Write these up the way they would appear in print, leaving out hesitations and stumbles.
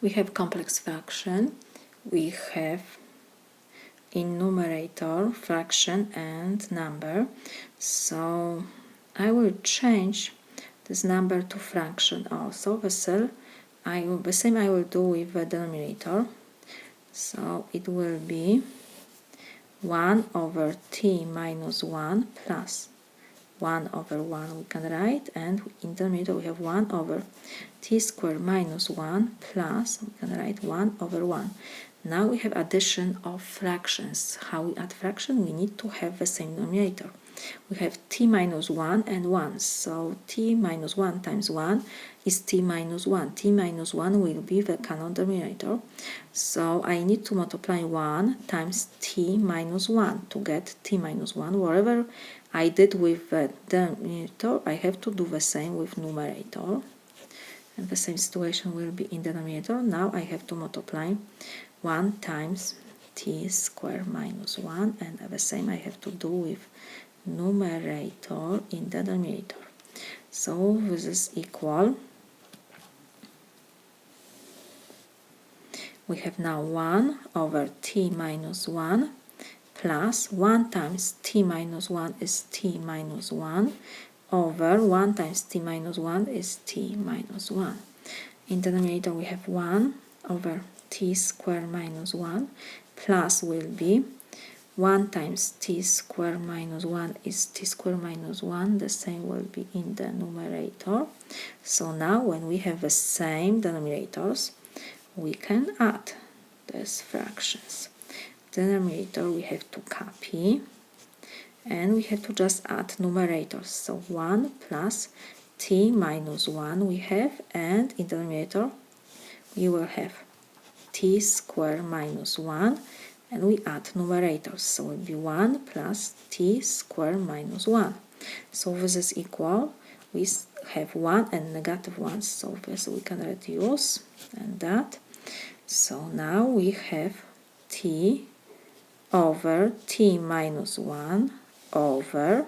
We have complex fraction. We have in numerator fraction and number. So I will change this number to fraction also. The same I will do with the denominator. So it will be 1 over t minus 1 plus 1 over 1 we can write, and in the middle we have 1 over t squared minus 1 plus, we can write 1 over 1. Now we have addition of fractions. How we add fraction? We need to have the same denominator. We have t minus 1 and 1, so t minus 1 times 1 is t minus 1. T minus 1 will be the common denominator, so I need to multiply 1 times t minus 1 to get t minus 1. Whatever I did with the denominator, I have to do the same with numerator, and the same situation will be in denominator. Now I have to multiply 1 times t squared minus 1, and the same I have to do with numerator in the denominator. So this is equal. We have now 1 over t minus 1 plus 1 times t minus 1 is t minus 1 over 1 times t minus 1 is t minus 1. In the denominator we have 1 over t squared minus 1 plus will be 1 times t squared minus 1 is t squared minus 1. The same will be in the numerator. So now when we have the same denominators, we can add these fractions. Denominator we have to copy, and we have to just add numerators. So 1 plus t minus 1 we have, and in the denominator we will have t squared minus 1, and we add numerators. So it will be 1 plus t squared minus 1. So this is equal. We have 1 and negative 1, so this we can reduce, and that. So now we have t over t minus 1 over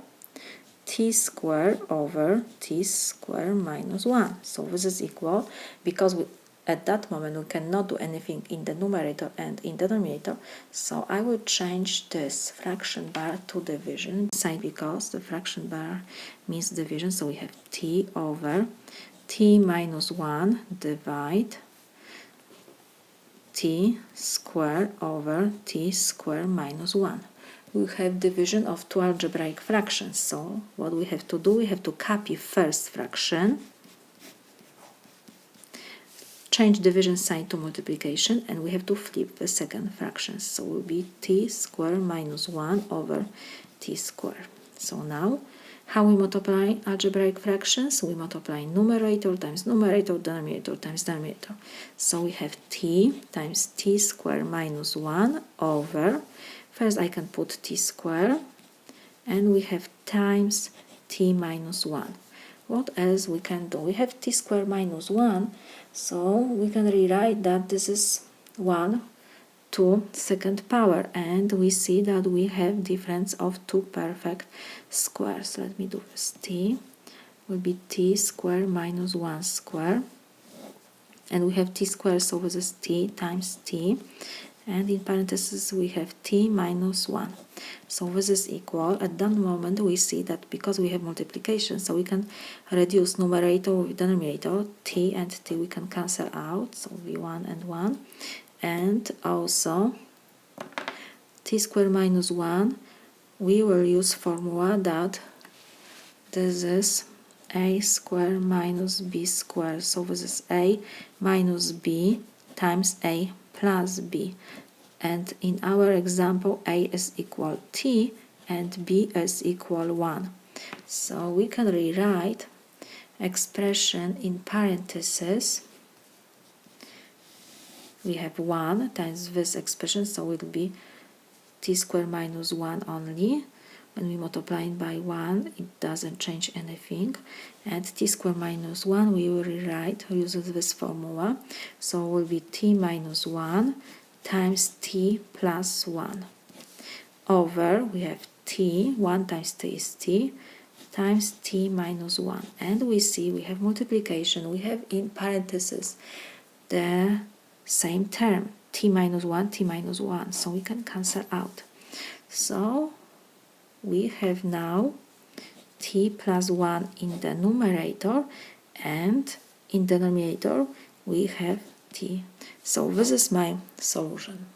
t squared over t squared minus 1. So this is equal, because at that moment we cannot do anything in the numerator and in the denominator, so I will change this fraction bar to division sign, because the fraction bar means division. So we have t over t minus 1 divide t squared over t squared minus 1. We have division of two algebraic fractions, so what we have to do, we have to copy first fraction, change division sign to multiplication, and we have to flip the second fraction, so it will be t squared minus 1 over t squared. So now, how we multiply algebraic fractions? We multiply numerator times numerator, denominator times denominator. So we have t times t squared minus 1 over, first I can put t squared, and we have times t minus 1. What else we can do? We have t squared minus 1, so we can rewrite that this is 1 to second power, and we see that we have difference of two perfect squares. Let me do this. T will be t squared minus 1 squared, and we have t squared, so this is t times t, and in parentheses we have t minus 1. So this is equal. At that moment we see that because we have multiplication, so we can reduce numerator with denominator, t and t we can cancel out, so we 1 and 1, and also t squared minus 1 we will use formula that this is a squared minus b squared, so this is a minus b times a plus b, and in our example a is equal t and b is equal 1. So we can rewrite expression in parentheses. We have 1 times this expression, so it will be t squared minus 1 only. When we multiply it by 1, it doesn't change anything. And t squared minus 1, we will rewrite using this formula. So it will be t minus 1 times t plus 1 over, we have t, 1 times t is t, times t minus 1. And we see we have multiplication. We have in parentheses the same term, t minus 1, t minus 1, so we can cancel out. So we have now t plus 1 in the numerator, and in the denominator we have t. So this is my solution.